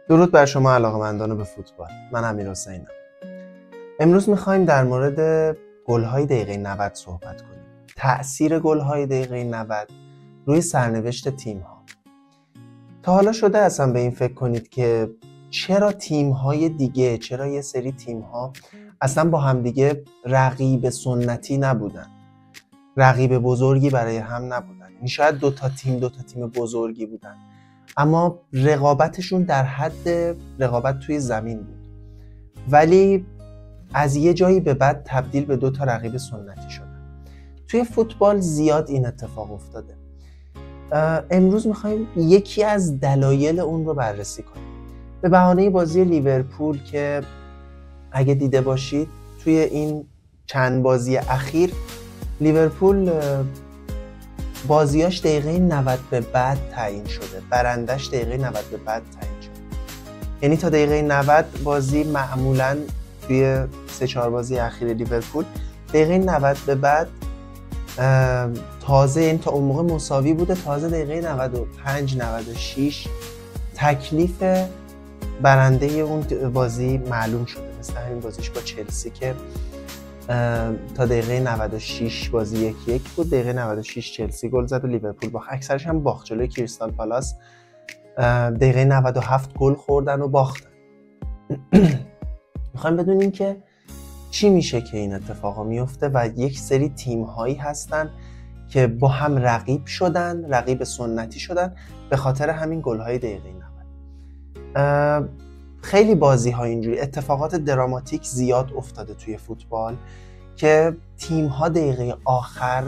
درود بر شما علاقه‌مندان به فوتبال. من امیرحسینم. امروز می‌خوایم در مورد گل‌های دقیقه 90 صحبت کنیم. تأثیر گل‌های دقیقه 90 روی سرنوشت تیم‌ها. تا حالا شده اصلا به این فکر کنید که چرا تیم‌های دیگه، چرا یه سری تیم‌ها اصلا با هم دیگه رقیب سنتی نبودن؟ رقیب بزرگی برای هم نبودن. یعنی شاید دو تا تیم بزرگی بودن، اما رقابتشون در حد رقابت توی زمین بود، ولی از یه جایی به بعد تبدیل به دو تا رقیب سنتی شدن. توی فوتبال زیاد این اتفاق افتاده. امروز میخوایم یکی از دلایل اون رو بررسی کنیم. به بهانه بازی لیورپول که اگه دیده باشید توی این چند بازی اخیر لیورپول بازیاش دقیقه 90 به بعد تعیین شده، برندش دقیقه 90 به بعد تعیین شده. یعنی تا دقیقه 90 بازی معمولاً توی 3-4 بازی اخیر لیورپول دقیقه 90 به بعد تازه، یعنی تا اون موقع مساوی بوده، تازه دقیقه 95-96 تکلیف برنده اون بازی معلوم شده. مثل همین بازیش با چلسی که تا دقیقه 96 بازی 1-1 بود، دقیقه 96 چلسی گل زد و لیورپول باخت. اکثرش هم باخت جلوی کریستال پالاس. دقیقه 97 گل خوردن و باختن. میخوایم بدونیم که چی میشه که این اتفاقا میفته و یک سری تیم هایی هستن که با هم رقیب شدن، رقیب سنتی شدن به خاطر همین گل های دقیقه 90. خیلی بازی ها اینجوری، اتفاقات دراماتیک زیاد افتاده توی فوتبال که تیم ها دقیقه آخر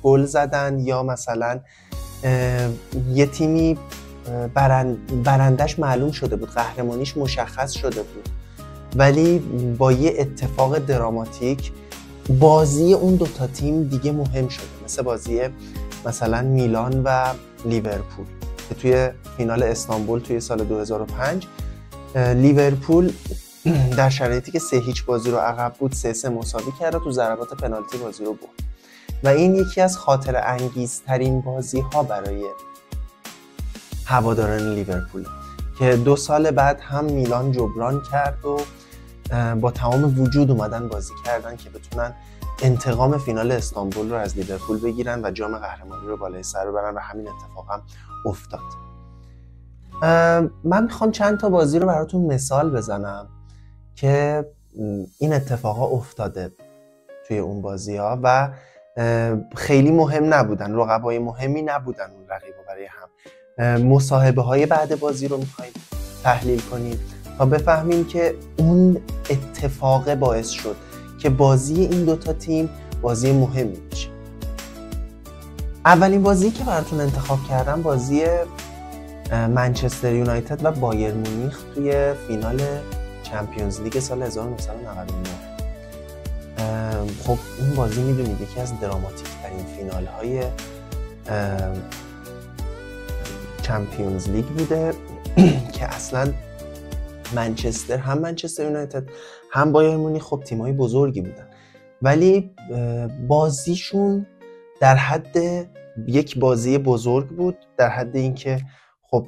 گل زدن، یا مثلا یه تیمی برندش معلوم شده بود، قهرمانیش مشخص شده بود، ولی با یه اتفاق دراماتیک بازی اون دوتا تیم دیگه مهم شده. مثل بازی مثلا میلان و لیورپول که توی فینال استانبول توی سال 2005 لیورپول در شرایطی که 3-0 بازی رو عقب بود 3-3 مساوی کرد و تو ضربات پنالتی بازی رو برد و این یکی از خاطره انگیزترین بازی ها برای هواداران لیورپول که 2 سال بعد هم میلان جبران کرد و با تمام وجود اومدن بازی کردن که بتونن انتقام فینال استانبول رو از لیورپول بگیرن و جام قهرمانی رو بالای سر ببرن و همین اتفاق هم افتاد. من میخوام چند تا بازی رو براتون مثال بزنم که این اتفاقا افتاده توی اون بازی ها و خیلی مهم نبودن، رقبای مهمی نبودن اون رقیبا برای هم. مصاحبه های بعد بازی رو میخوایم تحلیل کنیم تا بفهمیم که اون اتفاق باعث شد که بازی این دوتا تیم بازی مهمی بشه. اولین بازی که براتون انتخاب کردم بازی منچستر یونایتد و بایر مونیخ توی فینال چمپیونز لیگ سال 1999. خب این بازی میدونید یکی از دراماتیک ترین فینال های چمپیونز لیگ بوده که اصلا منچستر یونایتد هم بایر مونیخ خب تیمای بزرگی بودن، ولی بازیشون در حد یک بازی بزرگ بود، در حد اینکه خب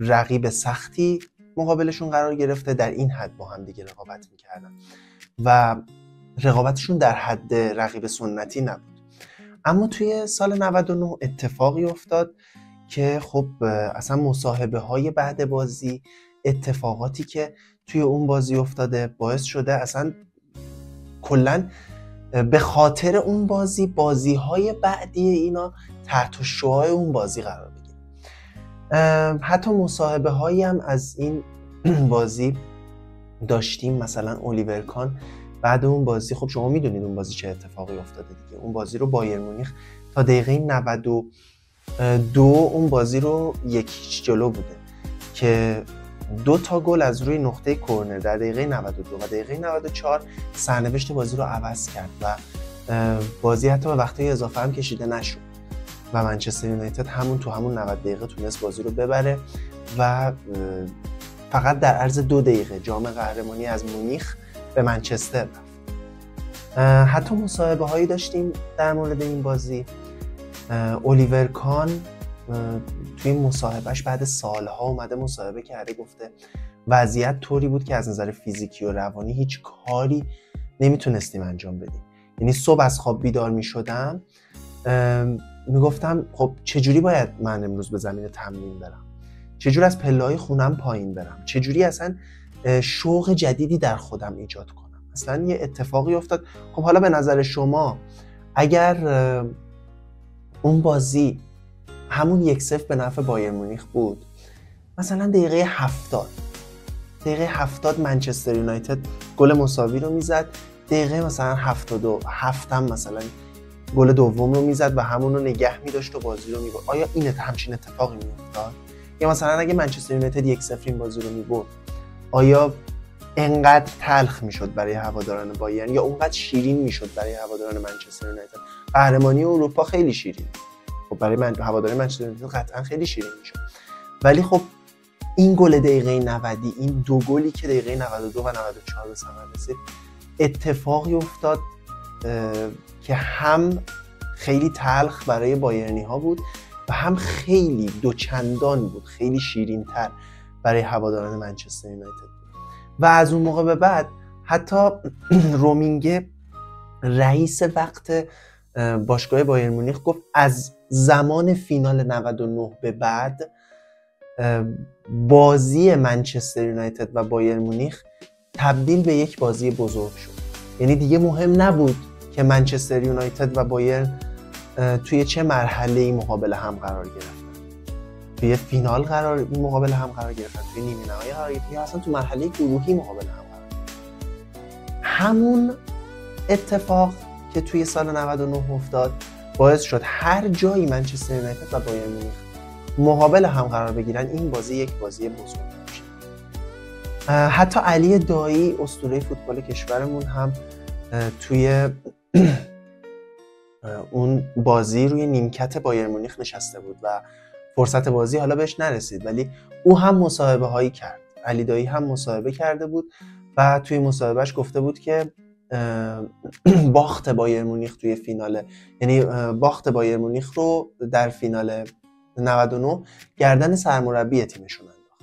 رقیب سختی مقابلشون قرار گرفته، در این حد با هم دیگه رقابت میکردن و رقابتشون در حد رقیب سنتی نبود. اما توی سال 99 اتفاقی افتاد که خب اصلا مصاحبه های بعد بازی، اتفاقاتی که توی اون بازی افتاده باعث شده اصلا کلن به خاطر اون بازی های بعدی اینا تحت شعاع اون بازی قرار بگیره. حتی مصاحبه هایی هم از این بازی داشتیم. مثلا الیور کان بعد اون بازی، خب شما میدونید اون بازی چه اتفاقی افتاده دیگه، اون بازی رو بایر مونیخ تا دقیقه 92 اون بازی رو 1-0 جلو بوده که 2 تا گل از روی نقطه کرنر در دقیقه 92 و دقیقه 94 سرنوشت بازی رو عوض کرد و بازی حتی به وقتای اضافه هم کشیده نشد و منچستر یونایتد همون 90 دقیقه تونست بازی رو ببره و فقط در عرض 2 دقیقه جام قهرمانی از مونیخ به منچستر رفت. حتی مصاحبه هایی داشتیم در مورد این بازی. الیور کان توی مصاحبهش بعد سالها اومده مصاحبه کرده، گفته وضعیت طوری بود که از نظر فیزیکی و روانی هیچ کاری نمیتونستیم انجام بدیم. یعنی صبح از خواب بیدار میشدم میگفتم خب چجوری باید من امروز به زمین تمرین برم، چجوری از پله‌های خونم پایین برم، چجوری اصلا شوق جدیدی در خودم ایجاد کنم. اصلا یه اتفاقی افتاد. خب حالا به نظر شما اگر اون بازی همون 1-0 به نفع بایر مونیخ بود، مثلا دقیقه 70 منچستر یونایتد گل مساوی رو میزد، دقیقه مثلا 72 هم مثلا گل دوم رو میزد و همون رو نگه می‌داشت و بازی رو می‌برد، آیا این همچین اتفاقی می‌افتاد؟ یا مثلا اگه منچستر یونایتد 1-0 این بازی رو می‌برد، آیا انقدر تلخ میشد برای هواداران بایرن یا اونقدر شیرین میشد برای هواداران منچستر یونایتد؟ قهرمانی اروپا خیلی شیرین، خب برای من هواداران منچستر یونایتد قطعا خیلی شیرین میشد. ولی خب این گل دقیقه 90، این دو گلی که دقیقه 92 و 94 به ثمر رسید، اتفاقی افتاد که هم خیلی تلخ برای بایرنی ها بود و هم خیلی دوچندان بود، خیلی شیرین تر برای هواداران منچستر یونایتد بود. و از اون موقع به بعد حتی رومینگه رئیس وقت باشگاه بایر مونیخ گفت از زمان فینال 99 به بعد بازی منچستر یونایتد و بایر مونیخ تبدیل به یک بازی بزرگ شد. یعنی دیگه مهم نبود که منچستر یونایتد و بایرن توی چه مرحله‌ای مقابل هم قرار گرفتن، توی فینال مقابل هم قرار گرفتن، توی نیمه نهایی قرار گرفتن، یا اصلا تو مرحله گروهی مقابل هم قرار گرفتن. همون اتفاق که توی سال 99 افتاد باعث شد هر جایی منچستر یونایتد و بایر مونیخ مقابل هم قرار بگیرن این بازی یک بازی بزرگ باشه. حتی علی دایی اسطوره فوتبال کشورمون هم توی اون بازی روی نیمکت بایر مونیخ نشسته بود و فرصت بازی حالا بهش نرسید، ولی او هم مصاحبه هایی کرد. علی دایی هم مصاحبه کرده بود و توی مصاحبهش گفته بود که باخت بایر مونیخ توی فینال، یعنی باخت بایر مونیخ رو در فینال 99 گردن سرمربی تیمشون انداخت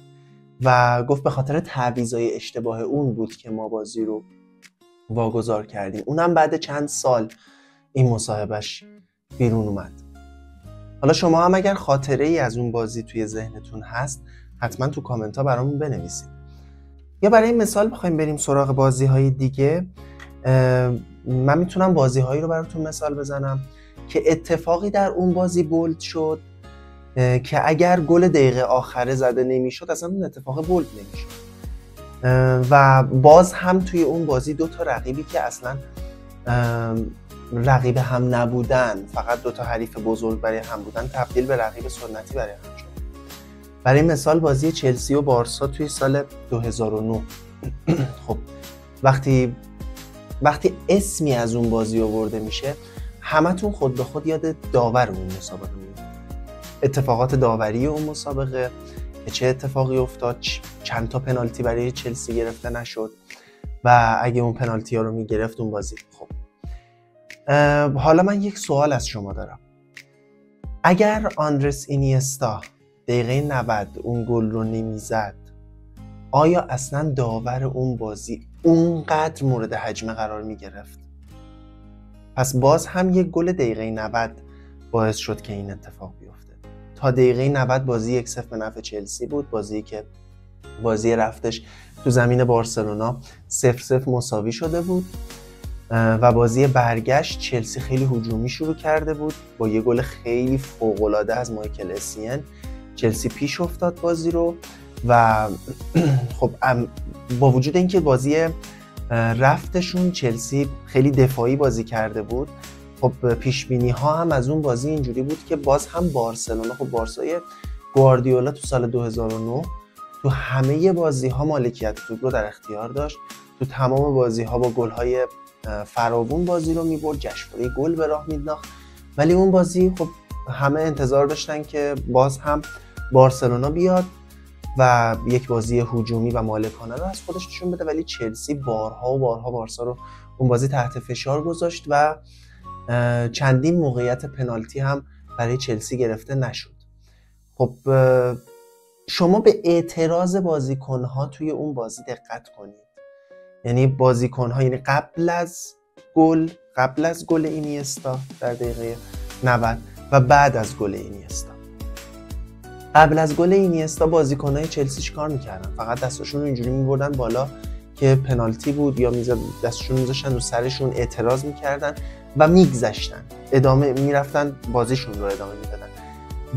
و گفت به خاطر تعویضای اشتباه اون بود که ما بازی رو واگذار کردیم. اونم بعد چند سال این مصاحبهش بیرون اومد. حالا شما هم اگر خاطره ای از اون بازی توی ذهنتون هست حتما تو کامنت ها برامون بنویسید. یا برای مثال بخوایم بریم سراغ بازی های دیگه، من میتونم بازی هایی رو براتون مثال بزنم که اتفاقی در اون بازی بولد شد که اگر گل دقیقه آخره زده نمیشد اصلا اون اتفاق بولد نمیشد. و باز هم توی اون بازی دو تا رقیبی که اصلا رقیب هم نبودن، فقط دو تا حریف بزرگ برای هم بودن، تبدیل به رقیب سنتی برای هم شد. برای مثال بازی چلسی و بارسا توی سال 2009. خب وقتی اسمی از اون بازی آورده میشه همتون خود به خود یاد داور اون مسابقه میاد، اتفاقات داوری اون مسابقه که چه اتفاقی افتاد، چند تا پنالتی برای چلسی گرفته نشد و اگه اون پنالتی ها رو میگرفت اون بازی. خب حالا من یک سوال از شما دارم. اگر آندرس اینیستا دقیقه 90 اون گل رو نمیزد، آیا اصلا داور اون بازی اونقدر مورد هجمه قرار میگرفت؟ پس باز هم یک گل دقیقه 90 باعث شد که این اتفاق بیفته. تا دقیقه 90 بازی 1-0 به نفع چلسی بود، بازی که بازی رفتش تو زمین بارسلونا 0-0 مساوی شده بود و بازی برگشت چلسی خیلی هجومی شروع کرده بود با یه گل خیلی فوق‌العاده از مایکل اسین. چلسی پیش افتاد بازی رو و خب با وجود اینکه بازی رفتشون چلسی خیلی دفاعی بازی کرده بود، خب پیش بینی ها هم از اون بازی اینجوری بود که باز هم بارسلونا، خب بارسای گواردیولا تو سال 2009 تو همه بازی ها مالکیت توپ رو در اختیار داشت، تو تمام بازی ها با گل های فراوون بازی رو میبرد، جشنواره گل به راه مینداخت. ولی اون بازی خب همه انتظار داشتن که باز هم بارسلونا بیاد و یک بازی هجومی و مالکانه رو از خودش نشون بده، ولی چلسی بارها و بارها بارسا رو اون بازی تحت فشار گذاشت و چندین موقعیت پنالتی هم برای چلسی گرفته نشد. خب شما به اعتراض بازیکن‌ها توی اون بازی دقت کنید. یعنی بازیکن‌ها، یعنی قبل از گل اینیستا در دقیقه 90 و بعد از گل اینیستا. قبل از گل اینیستا بازیکن‌های چلسی چیکار می‌کردن؟ فقط دستاشون رو اینجوری می‌بردن بالا که پنالتی بود، یا دستشون می‌ذاشتن رو سرشون، اعتراض می‌کردن و میگذشتن، ادامه میرفتن بازیشون رو ادامه میدادن.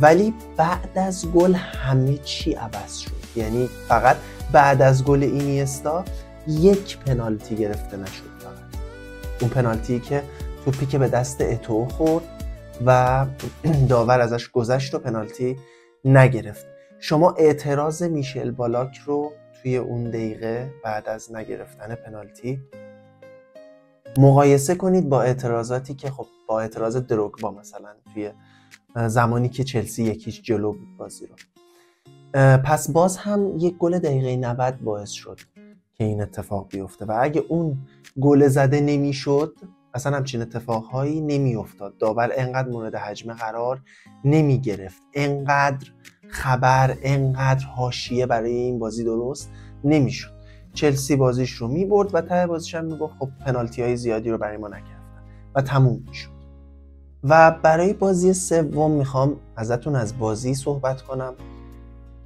ولی بعد از گل همه چی عوض شد. یعنی فقط بعد از گل اینیستا یک پنالتی گرفته نشد، فقط اون پنالتی که توپی که به دست اتو خورد و داور ازش گذشت و پنالتی نگرفت. شما اعتراض میشل بالاک رو توی اون دقیقه بعد از نگرفتن پنالتی مقایسه کنید با اعتراضاتی که خب با اعتراض دروگبا مثلا توی زمانی که چلسی 1-0 جلو بود بازی رو. پس باز هم یک گل دقیقه 90 باعث شد که این اتفاق بیفته و اگه اون گل زده نمیشد اصلا همچین اتفاقهایی نمیافتاد. داور انقدر مورد هجمه قرار نمی گرفت، انقدر خبر، انقدر حاشیه برای این بازی درست نمیشد. چلسی بازیش رو میبرد و ته بازیش هم میگفت خب پنالتی های زیادی رو برای ما نکردن و تموم میشد. و برای بازی سوم میخوام ازتون از بازی صحبت کنم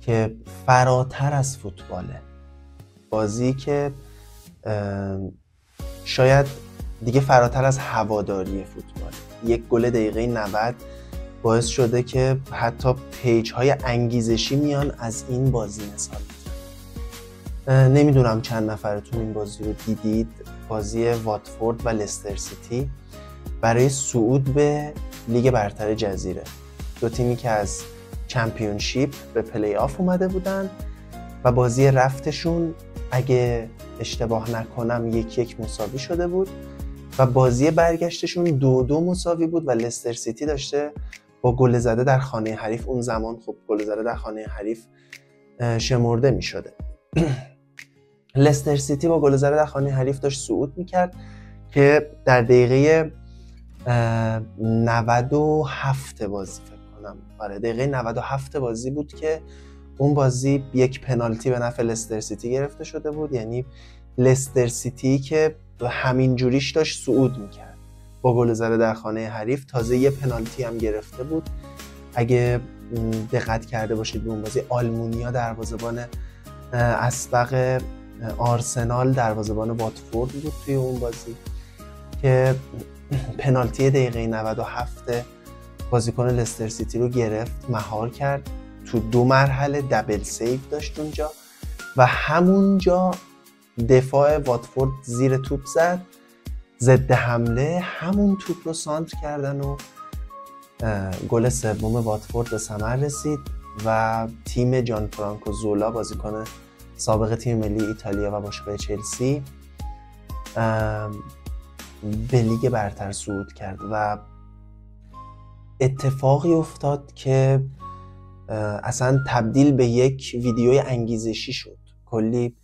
که فراتر از فوتباله، بازی که شاید دیگه فراتر از هواداری فوتبال. یک گل دقیقه 90 باعث شده که حتی پیج های انگیزشی میان از این بازی مثال بزنن. نمیدونم چند نفرتون این بازی رو دیدید، بازی واتفورد و لستر سیتی برای صعود به لیگ برتر جزیره. دو تیمی که از چمپیونشیپ به پلی آف اومده بودن و بازی رفتشون اگه اشتباه نکنم 1-1 مساوی شده بود و بازی برگشتشون 2-2 مساوی بود و لستر سیتی داشته با گل زده در خانه حریف، اون زمان خب گل زده در خانه حریف شمرده می شده. لستر سیتی با گل زده در خانه حریف داشت صعود میکرد که در دقیقه 97 بازی فکر کنم، آره دقیقه 97 بازی بود که اون بازی یک پنالتی به نفع لستر سیتی گرفته شده بود. یعنی لستر سیتی که همین جوریش داشت صعود میکرد با گل زده در خانه حریف، تازه یه پنالتی هم گرفته بود. اگه دقت کرده باشید به اون بازی، آلمونیا دروازه‌بان اسبق آرسنال دروازه‌بان واتفورد بود توی اون بازی که پنالتی دقیقه 97 بازیکن لستر سیتی رو گرفت، مهار کرد، تو 2 مرحله دبل سیو داشت اونجا و همونجا دفاع واتفورد زیر توپ زد، ضد حمله همون توپ رو سانتر کردن و گل سوم واتفورد به ثمر رسید و تیم جان فرانکو زولا، بازیکن سابق تیم ملی ایتالیا و باشگاه چلسی، به لیگ برتر صعود کرد و اتفاقی افتاد که اصلا تبدیل به یک ویدیوی انگیزشی شد. کلی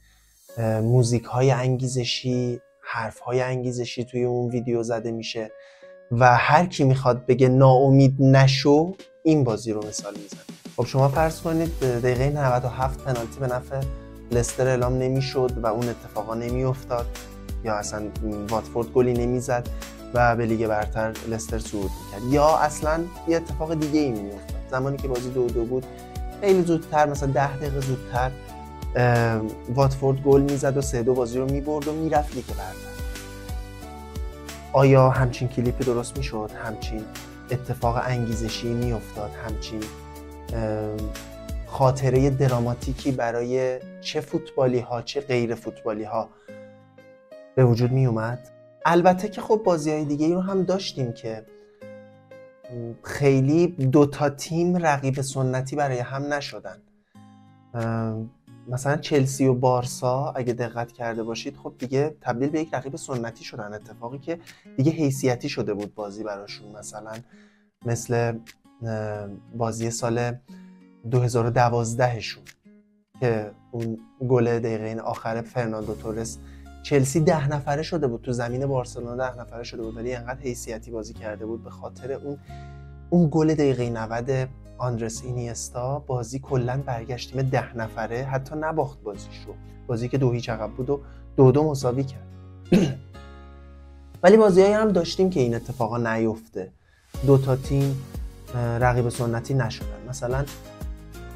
موزیک های انگیزشی، حرف های انگیزشی توی اون ویدیو زده میشه و هر کی میخواد بگه ناامید نشو این بازی رو مثال میزنه. خب شما فرض کنید دقیقه 97 پنالتی به نفع لستر اعلام نمیشد و اون اتفاقا نمیافتاد یا اصلا واتفورد گلی نمیزد و به لیگ برتر لستر صعود میکرد، یا اصلا یه اتفاق دیگه ای میافتاد. زمانی که بازی 2-2 بود خیلی زودتر، مثلا 10 دقیقه زودتر واتفورد گل میزد و 3-2 بازی رو میبرد و میرفت لیگ برتر. آیا همچین کلیپی درست میشد؟ همچین اتفاق انگیزشی میافتاد؟ همچین خاطره دراماتیکی برای چه فوتبالی ها چه غیر فوتبالی ها به وجود می اومد؟ البته که خب بازی های دیگه رو هم داشتیم که خیلی دوتا تیم رقیب سنتی برای هم نشدن. مثلا چلسی و بارسا اگه دقت کرده باشید خب دیگه تبدیل به یک رقیب سنتی شدن، اتفاقی که دیگه حیثیتی شده بود بازی براشون. مثلا مثل بازی سال 2012 شون که اون گل دقیقه آخر فرناندو تورس، چلسی 10 نفره شده بود تو زمین بارسلونا، 10 نفره شده بود ولی انقدر حیثیتی بازی کرده بود به خاطر اون گل دقیقه 90 آندرس اینیستا بازی کلا برگشت تیم 10 نفره، حتی نباخت بازیش رو، بازی که 2-0 عقب بود و 2-2 مساوی کرد. ولی بازیایی هم داشتیم که این اتفاقا نیفته، دو تا تیم رقیب سنتی نشدن. مثلا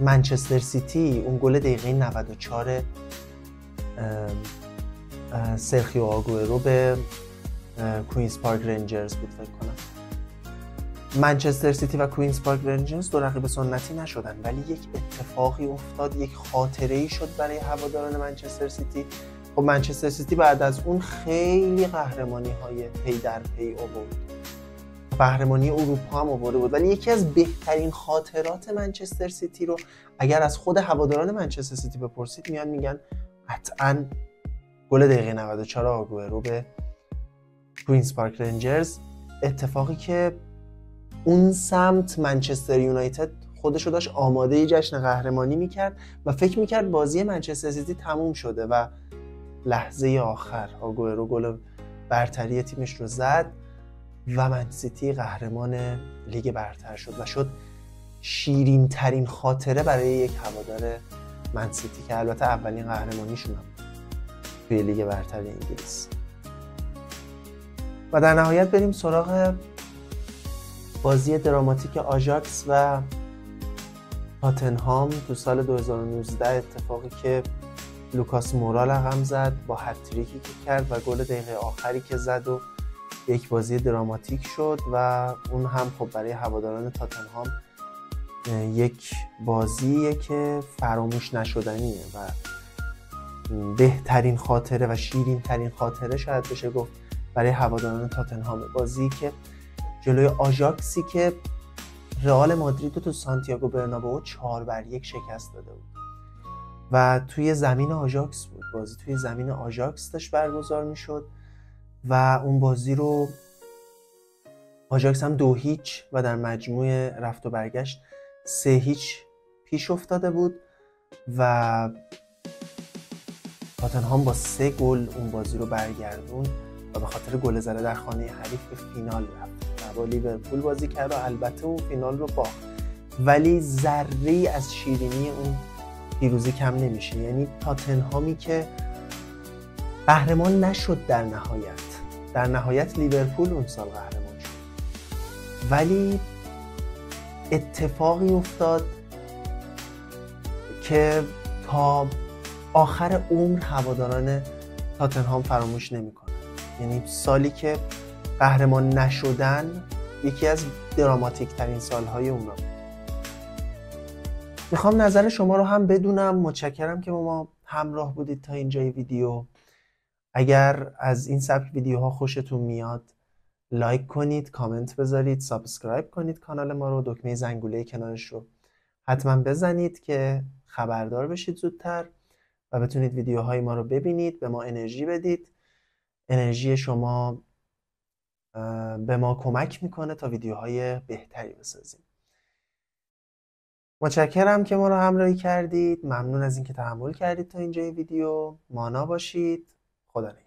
منچستر سیتی اون گل دقیقه 94 سرخیو آگوئرو به کوینز پارک رنجرز بود فکر کنم. منچستر سیتی و کوینز پارک رنجرز دو رقیب سنتی نشدن، ولی یک اتفاقی افتاد، یک خاطره‌ای شد برای هواداران منچستر سیتی. خب منچستر سیتی بعد از اون خیلی قهرمانی‌های پی در پی آورد، قهرمانی اروپا هم آورده بود، ولی یکی از بهترین خاطرات منچستر سیتی رو اگر از خود هواداران منچستر سیتی بپرسید میان میگن قطعاً گل دقیقه 94 آگوئرو به کوینز پارک رنجرز. اتفاقی که اون سمت منچستر یونایتد خودشو داشت آماده جشن قهرمانی میکرد و فکر میکرد بازی منچستر سیتی تموم شده و لحظه آخر آگوئرو گل برتری تیمش رو زد و من سیتی قهرمان لیگ برتر شد و شد شیرین ترین خاطره برای یک هوادار من سیتی که البته اولین قهرمانیشون هم توی لیگ برتر انگلیس. و در نهایت بریم سراغ بازی دراماتیک آژاکس و تاتنهام تو سال 2019، اتفاقی که لوکاس مورا رقم زد با هتریکی که کرد و گل دقیقه آخری که زد و یک بازی دراماتیک شد و اون هم خب برای هواداران تاتنهام یک بازیه که فراموش نشدنیه و بهترین خاطره و شیرین ترین خاطره شاید بشه گفت برای هواداران تاتنهام. بازی که جلوی آژاکسی که رئال مادرید رو تو سانتیاگو برنابئو 4-1 شکست داده بود و توی زمین آژاکس بود، بازی توی زمین آژاکس داشت برگزار میشد و اون بازی رو آژاکس هم 2-0 و در مجموع رفت و برگشت 3-0 پیش افتاده بود و تاتنهام با 3 گل اون بازی رو برگردون و به خاطر گل زده در خانه حریف به فینال رفت و با لیورپول بازی کرد و البته اون فینال رو باخت، ولی ذره‌ای از شیرینی اون پیروزی کم نمیشه. یعنی تاتنهامی که قهرمان نشد در نهایت لیورپول اون سال قهرمان شد، ولی اتفاقی افتاد که تا آخر عمر هواداران تاتنهام فراموش نمی‌کنن. یعنی سالی که قهرمان نشدن یکی از دراماتیک ترین سالهای اونا بود. میخوام نظر شما رو هم بدونم. متشکرم که با ما همراه بودید تا اینجای ویدیو. اگر از این سبک ویدیوها خوشتون میاد لایک کنید، کامنت بذارید، سابسکرایب کنید کانال ما رو، دکمه زنگوله کنارش رو حتما بزنید که خبردار بشید زودتر و بتونید ویدیوهای ما رو ببینید، به ما انرژی بدید. انرژی شما به ما کمک میکنه تا ویدیوهای بهتری بسازیم. متشکرم که ما رو همراهی کردید. ممنون از اینکه تحمل کردید تا اینجای ویدیو. مانا باشید. خدا نگهدار.